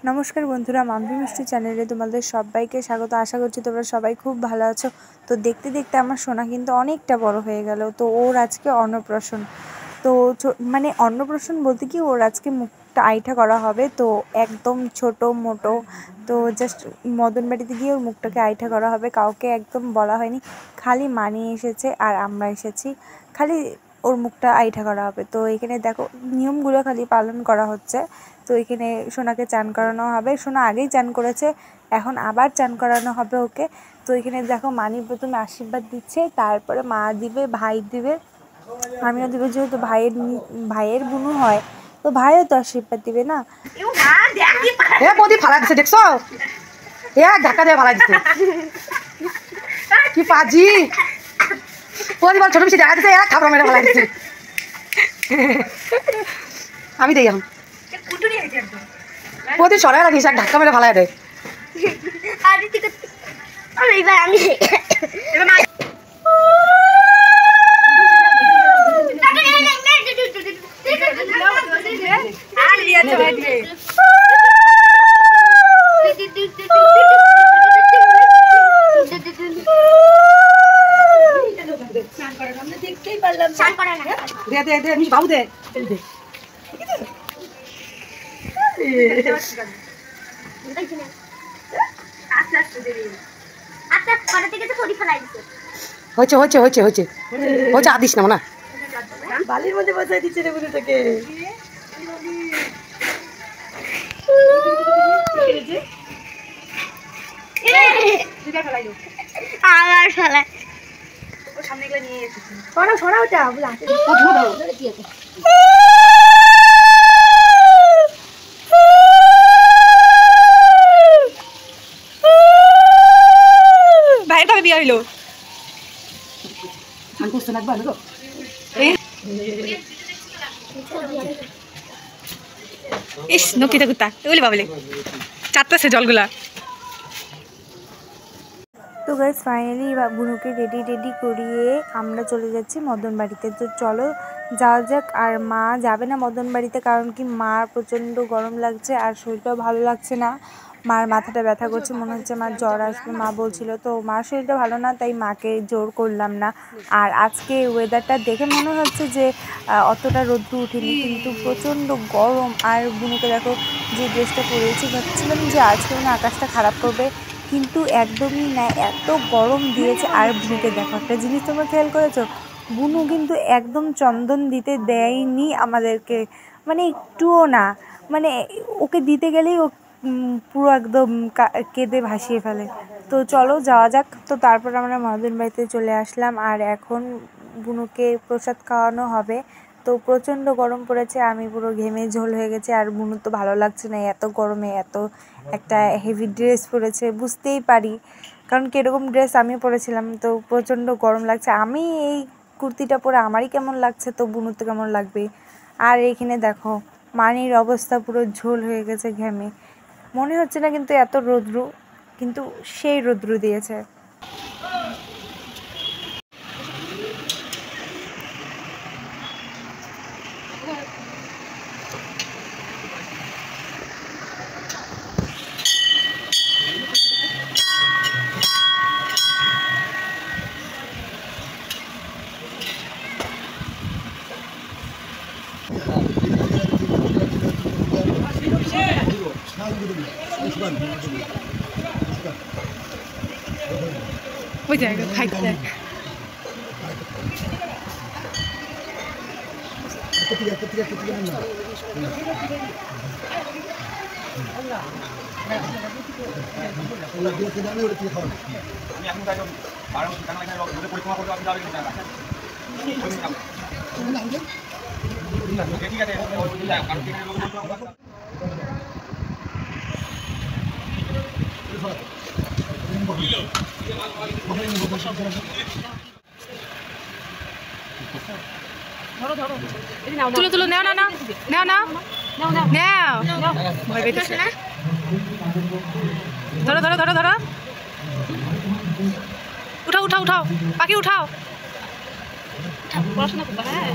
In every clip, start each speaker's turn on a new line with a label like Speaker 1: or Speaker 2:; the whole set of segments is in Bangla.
Speaker 1: নমস্কার বন্ধুরা, মাম্পি মিষ্টি চ্যানেলে তোমাদের সবাইকে স্বাগত। আশা করছি তোমরা সবাই খুব ভালো আছো। তো দেখতে দেখতে আমার সোনা কিন্তু অনেকটা বড় হয়ে গেল। তো ওর আজকে অন্নপ্রাশন। তো মানে অন্নপ্রাশন বলতে কি, ওর আজকে মুখটা আইঠা করা হবে। তো একদম ছোট মোটো, তো জাস্ট মদন বাড়িতে গিয়ে ওর মুখটাকে আইঠা করা হবে। কাউকে একদম বলা হয়নি, খালি মানি এসেছে আর আমরা এসেছি, খালি ওর মুখটা আইঠা করা হবে। তো এখানে দেখো নিয়মগুলো খালি পালন করা হচ্ছে। তো এখানে সোনাকে চান করানো হবে। সোনা আগেই চান করেছে, এখন আবার চান করানো হবে ওকে। তো এখানে দেখো মানি প্রথমে আশীর্বাদ দিচ্ছে, তারপরে মা দিবে, ভাই দিবে, আমিও দিবে। যেহেতু ভাইয়ের বুনু হয়, তো ভাইও তো আশীর্বাদ দিবে না।
Speaker 2: দেখছো ঢাকা দিয়ে ভালো দিচ্ছে কি পাজি পরিবার ছোট বেশি দেখা দিচ্ছে, খাবার মেরে ভালো দিচ্ছে। আমি দেই এখন প্রতি সরাই রাখিস, এক ধাক্কা মেরে ভালাই দেয়। বাবু দে হচ্ছে হচ্ছে হচ্ছে হচ্ছে হচ্ছে আদিস না না বালির মধ্যে বসাই দিচ্ছে রে বুড়োটাকে।
Speaker 3: আমার শালা
Speaker 2: সামনে গেলে নিয়ে এসেছি ছড়া ছড়া ওটা বলা
Speaker 1: ভাইয়ের ভাবে বিয়ে হইলো। ইস নকিতা কুত্তা এগুলি বাবলে চারটাছে জলগুলা। তো গাইস ফাইনালি বুনুকে রেডি করিয়ে আমরা চলে যাচ্ছি মদন বাড়িতে। তো চলো যাওয়া যাক। আর মা যাবে না মদন বাড়িতে, কারণ কি মার প্রচণ্ড গরম লাগছে আর শরীরটাও ভালো লাগছে না। মার মাথাটা ব্যথা করছে, মনে হচ্ছে মার জ্বর আসবে মা বলছিল। তো মার শরীরটা ভালো না, তাই মাকে জোর করলাম না। আর আজকে ওয়েদারটা দেখে মনে হচ্ছে যে অতটা রোদ্দু উঠেনি, কিন্তু প্রচণ্ড গরম। আর বুনুকে দেখো যে ড্রেসটা পরেছি, ভাবছিলাম যে আজকে মানে আকাশটা খারাপ করবে, কিন্তু একদমই না, এত গরম দিয়েছে। আর বুনুকে দেখো, একটা জিনিস তোমরা খেয়াল করেছো, বুনু কিন্তু একদম চন্দন দিতে দেয়নি আমাদেরকে, মানে একটুও না। মানে ওকে দিতে গেলেই ও পুরো একদম কেঁদে ভাসিয়ে ফেলে। তো চলো যাওয়া যাক। তো তারপর আমরা মদন বাড়িতে চলে আসলাম, আর এখন বুনুকে প্রসাদ খাওয়ানো হবে। তো প্রচণ্ড গরম পড়েছে, আমি পুরো ঘেমে ঝোল হয়ে গেছি। আর বুনু তো ভালো লাগছে না এত গরমে, এত একটা হেভি ড্রেস পরেছে, বুঝতেই পারি, কারণ কীরকম ড্রেস আমি পরেছিলাম। তো প্রচণ্ড গরম লাগছে। আমি এই কুর্তিটা পরে আমারই কেমন লাগছে, তো বুনুর তো কেমন লাগবে। আর এইখানে দেখো মানির অবস্থা পুরো ঝোল হয়ে গেছে ঘেমে, মনে হচ্ছে না কিন্তু এত রৌদ্রু, কিন্তু সেই রৌদ্রু দিয়েছে। ওই জায়গা খাইতে তুলো তুলো নাও না নাও নাও নাও নাও ভয় পেয়েছে না। ধরো ধরো ধরো ধরো উঠাও উঠাও উঠাও পাখি উঠাও পড়াশোনা করবা। হ্যাঁ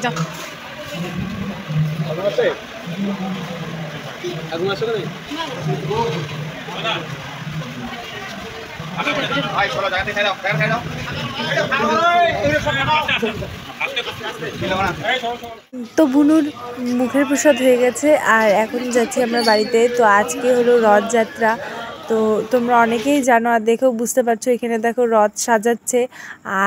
Speaker 1: যাও তো বুনুর মুখের প্রসাদ হয়ে গেছে আর এখন যাচ্ছি আমরা বাড়িতে। তো আজকে হলো রথযাত্রা। তো তোমরা অনেকেই জানো আর দেখেও বুঝতে পারছো, এখানে দেখো রথ সাজাচ্ছে।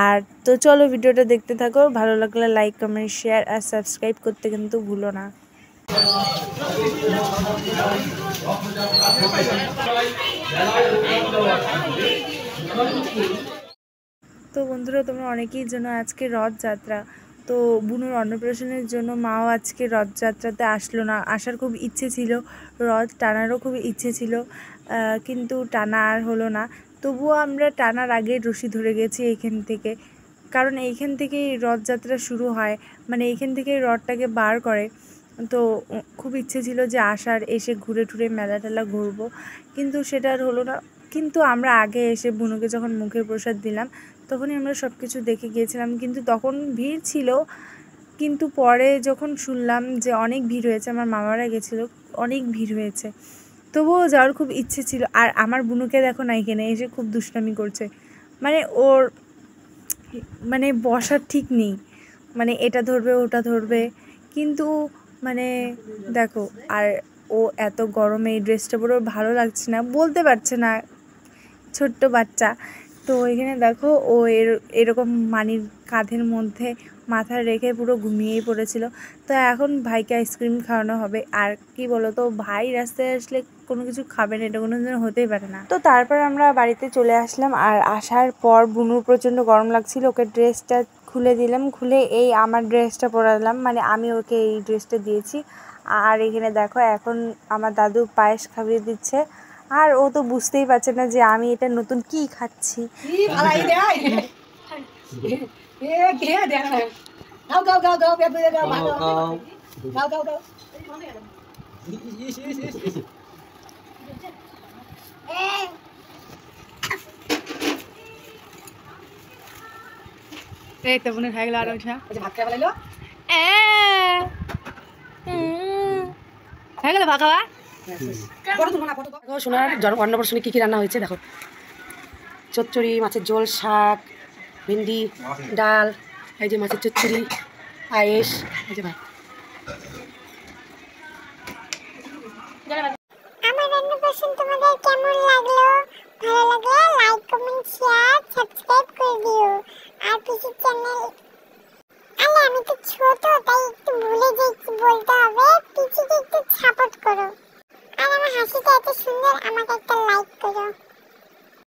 Speaker 1: আর তো চলো ভিডিওটা দেখতে থাকো, ভালো লাগলে লাইক কমেন্ট শেয়ার আর সাবস্ক্রাইব করতে কিন্তু ভুলো না। তো বন্ধুরা তোমরা অনেকেই জানো আজকে রথযাত্রা। তো বুনুর অন্নপ্রাশনের জন্য মাও আজকে রথযাত্রাতে আসলো না। আসার খুব ইচ্ছে ছিল, রথ টানারও খুব ইচ্ছে ছিল, কিন্তু টানা আর হলো না। তবুও আমরা টানার আগে রশি ধরে গেছি এইখান থেকে, কারণ এইখান থেকেই রথযাত্রা শুরু হয়, মানে এইখান থেকেই রথটাকে বার করে। তো খুব ইচ্ছে ছিল যে আসার, এসে ঘুরে টুরে মেলা টেলা ঘুরবো, কিন্তু সেটা আর হলো না। কিন্তু আমরা আগে এসে বুনুকে যখন মুখের প্রসাদ দিলাম তখনই আমরা সব কিছু দেখে গিয়েছিলাম, কিন্তু তখন ভিড় ছিল। কিন্তু পরে যখন শুনলাম যে অনেক ভিড় হয়েছে, আমার মামারা গেছিলো, অনেক ভিড় হয়েছে, তবুও যাওয়ার খুব ইচ্ছে ছিল। আর আমার বুনুকে দেখো না, এখানে এসে খুব দুষ্টামি করছে, মানে ওর মানে বসার ঠিক নেই, মানে এটা ধরবে ওটা ধরবে, কিন্তু মানে দেখো। আর ও এত গরমে এই ড্রেসটা পরে ওর ভালো লাগছে না, বলতে পারছে না, ছোট্ট বাচ্চা। তো এখানে দেখো ও এরকম মানির কাঁধের মধ্যে মাথা রেখে পুরো ঘুমিয়েই পড়েছিল। তো এখন ভাইকে আইসক্রিম খাওয়ানো হবে। আর কি বলো তো, ভাই রাস্তায় আসলে কোনো কিছু খাবে না, এটা কোনো দিন হতেই পারে না। তো তারপর আমরা বাড়িতে চলে আসলাম। আর আসার পর বুনুর প্রচণ্ড গরম লাগছিল, ওকে ড্রেসটা খুলে দিলাম, খুলে এই আমার ড্রেসটা পরালাম, মানে আমি ওকে এই ড্রেসটা দিয়েছি। আর এখানে দেখো এখন আমার দাদু পায়েস খাইয়ে দিচ্ছে। আর ও তো বুঝতেই পারছে না যে আমি এটা নতুন কি খাচ্ছি।
Speaker 2: এই তো মনে হয়ে গেল আর ভাত খাই বলাইলো হয়ে গেল ভাত খাওয়া। সোনার অন্নপ্রাশনে কী কী রান্না হয়েছে দেখো, চচ্চড়ি, মাছের ঝোল, শাক, ভেন্ডি, ডাল, এই যে মাছের চচ্চড়ি, পায়েস, এই যে ভাত।
Speaker 3: আমার অন্নপ্রাশন তোমাদের কেমন লাগলো? ভালো লাগলে লাইক কমেন্ট শেয়ার সাবস্ক্রাইব করে দিও। আর পিসি চ্যানেল, আরে আমি তো ছোট তাই একটু ভুলে যাই কি বলতে হবে, পিসিকে একটু সাপোর্ট করো। আর আমার হাসিটা এত সুন্দর, আমাকে একটা লাইক করো।